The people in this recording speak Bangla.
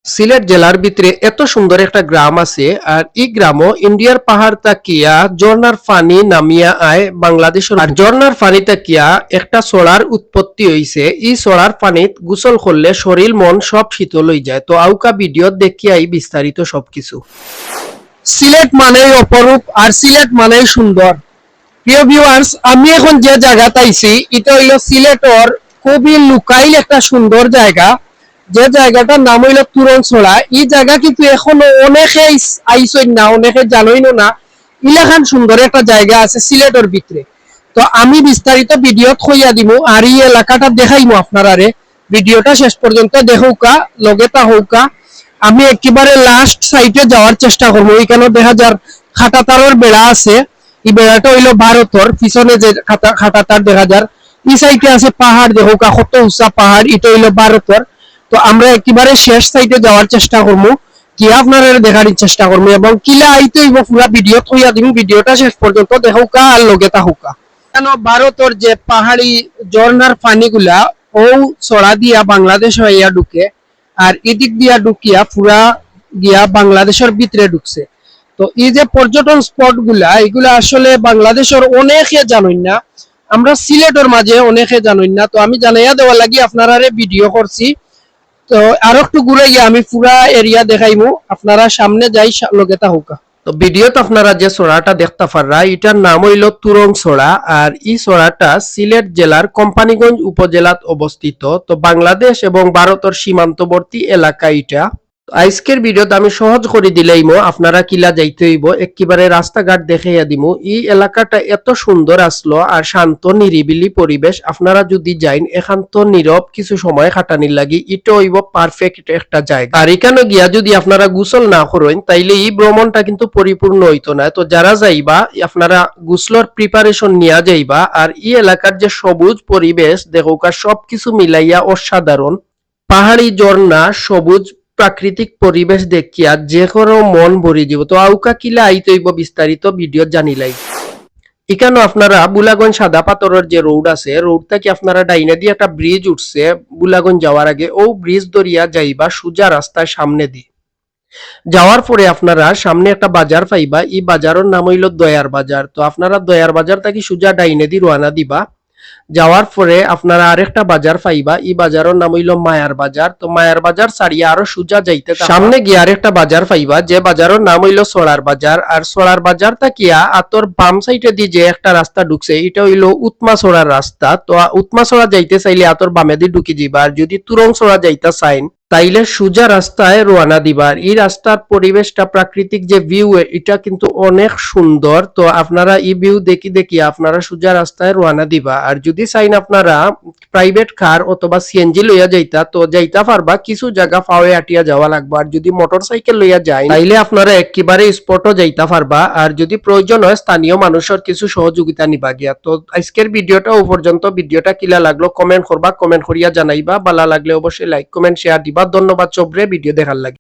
সিলেট জেলার ভিতরে এত সুন্দর একটা গ্রাম আছে আর এই গ্রামও ইন্ডিয়ার পাহাড় তাকিয়া ঝর্ণার পানি নামিয়া আয় বাংলাদেশের আর ঝর্ণার পানি তাকিয়া একটা সোড়ার উৎপত্তি হইছে। এই সোড়ার পানিত গোসল করলে শরীর মন সব শীতল হয়ে যায়। তো আউকা ভিডিও দেখিয়াই বিস্তারিত সবকিছু। সিলেট মানেই অপরূপ আর সিলেট মানেই সুন্দর। প্রিয় ভিউয়ার্স, আমি এখন যে জায়গাতে আইছি এটা হইলো সিলেটর খুবই লুকাইল একটা সুন্দর জায়গা, যে জায়গাটার নাম হইল তুরংছড়া। এই জায়গা কিন্তু এখনো অনেকে আইসই না, অনেকে জানোই না। ইলাখান সুন্দর একটা জায়গা আছে সিলেটের ভিতরে। তো আমি বিস্তারিত ভিডিও খইয়া দিব আর এই এলাকাটা দেখাইমু আপনারারে। ভিডিওটা শেষ পর্যন্ত দেখুকা, লগেতা হৌকা। আমি একেবারে লাস্ট সাইডে যাওয়ার চেষ্টা করবো। এখানে দেখা যার খাটাতারের বেড়া আছে। এই বেড়াটা হইলো ভারতর, পিছনে যে খাটাতার দেখা যার। এই সাইডে আছে পাহাড়, দেখুকা কত উঁচা পাহাড়, এটা হইলো ভারতর। তো আমরা একেবারে শেষ সাইডে যাওয়ার চেষ্টা করবো, কি আপনারা দেখার চেষ্টা করবো এবং কিলা আইতে হইব পুরা ভিডিও থইয়া দিব। ভিডিওটা শেষ পর্যন্ত দেখুকা আর লগে তাহুকা। কেন ভারতের যে পাহাড়ি ঝর্ণার পানিগুলা ও ছড়া দিয়া বাংলাদেশ হইয়া ঢুকে আর এদিক দিয়া ঢুকিয়া পুরা গিয়া বাংলাদেশের ভিতরে ঢুকছে। তো এই যে পর্যটন স্পট গুলা, এগুলা আসলে বাংলাদেশের অনেকে জানেন না, আমরা সিলেটের মাঝে অনেকে জানেন না। তো আমি জানাইয়া দেওয়া লাগি আপনারা ভিডিও করছি। তো আর একটু ঘুরে গিয়ে আমি পুরা এরিয়া দেখাইমু, আপনারা সামনে যাই লগে তাহুকা। তো ভিডিওতে আপনারা যে সোড়াটা দেখতে পাররা এটার নাম হইল তুরংছড়া আর এই সোড়াটা সিলেট জেলার কোম্পানিগঞ্জ উপজেলাত অবস্থিত। তো বাংলাদেশ এবং ভারতের সীমান্তবর্তী এলাকা এটা। আজকের ভিডিওতে আমি সহজ করে দিলেইমো আপনারা কিলা যাইতে হইব, একেবারে রাস্তাঘাট দেখাইয়া দিমু। এই এলাকাটা এত সুন্দর আসলো আর শান্ত নিরিবিলি পরিবেশ। আপনারা যদি যাইন একান্ত নীরব কিছু সময় কাটানির লাগি এটা হইব পারফেক্ট একটা জায়গা। আর এখানে গিয়া যদি আপনারা গোসল না করেন তাইলে এই ভ্রমণটা কিন্তু পরিপূর্ণ হইতো না। তো যারা যাইবা আপনারা গোসলর প্রিপারেশন নিয়ে যাইবা। আর এই এলাকার যে সবুজ পরিবেশ দেখোকা সবকিছু মিলাইয়া অসাধারণ। পাহাড়ি ঝর্ণা, সবুজ প্রাকৃতিক পরিবেশ দেখিয়া যে কোনো মন ভরি দিব। তো আউকা কিলা আইতে হইব বিস্তারিত ভিডিও জানিলাই। এখানে আপনারা বুলাগঞ্জ সাদা পাথরের যে রোড আছে, রোডটা কি আপনারা ডাইনে দিয়ে একটা ব্রিজ উঠছে বুলাগঞ্জ যাওয়ার আগে, ও ব্রিজ ধরিয়া যাইবা সোজা রাস্তার সামনে দিয়ে। যাওয়ার পরে আপনারা সামনে একটা বাজার পাইবা, এই বাজারের নাম হইল দয়ার বাজার। তো আপনারা দয়ার বাজার থেকে সোজা ডাইনে দিয়ে রওনা দিবা। যাওয়ার পরে আপনারা আরেকটা বাজার পাইবা, এই বাজারের নাম হইল মায়ার বাজার। তো মায়ার বাজার ছাড়িয়ে আরো সোজা যাইতে সামনে গিয়ে আরেকটা বাজার পাইবা, যে বাজারের নাম হইল সোড়ার বাজার। আর সোড়ার বাজার তাকিয়া আতর বাম সাইডে দিয়ে যে একটা রাস্তা ঢুকছে এটা হইল উৎমা সোড়ার রাস্তা। তো উৎমা সোড়া যাইতে চাইলে আতর বামে দিয়ে ঢুকি দিবা। আর যদি তুরং সোড়া যাইতে চাইন তাইলে সোজা রাস্তায় রওনা দিবার। এই রাস্তার পরিবেশটা, প্রাকৃতিক যে ভিউ, এটা কিন্তু অনেক সুন্দর। তো আপনারা এই ভিউ দেখি আপনারা সোজা রাস্তায় রওনা দিবা। আর যদি চাইন আপনারা প্রাইভেট কার অথবা সিএনজি লইয়া যাইতা তো যাইতা পারবা, কিছু জায়গা ফাওয়ে আটিয়া যাওয়া লাগবে। আর যদি মোটরসাইকেল লইয়া যায় তাইলে আপনারা একেবারে স্পটও যাইতা পারবা। আর যদি প্রয়োজন হয় স্থানীয় মানুষের কিছু সহযোগিতা নিবা গিয়া। তো আজকের ভিডিওটা ও পর্যন্ত। ভিডিওটা কিলা লাগলো কমেন্ট করবা, কমেন্ট করিয়া জানাইবা। ভালো লাগলে অবশ্যই লাইক কমেন্ট শেয়ার দিবা। ধন্যবাদ সবরে ভিডিও দেখার লাগি।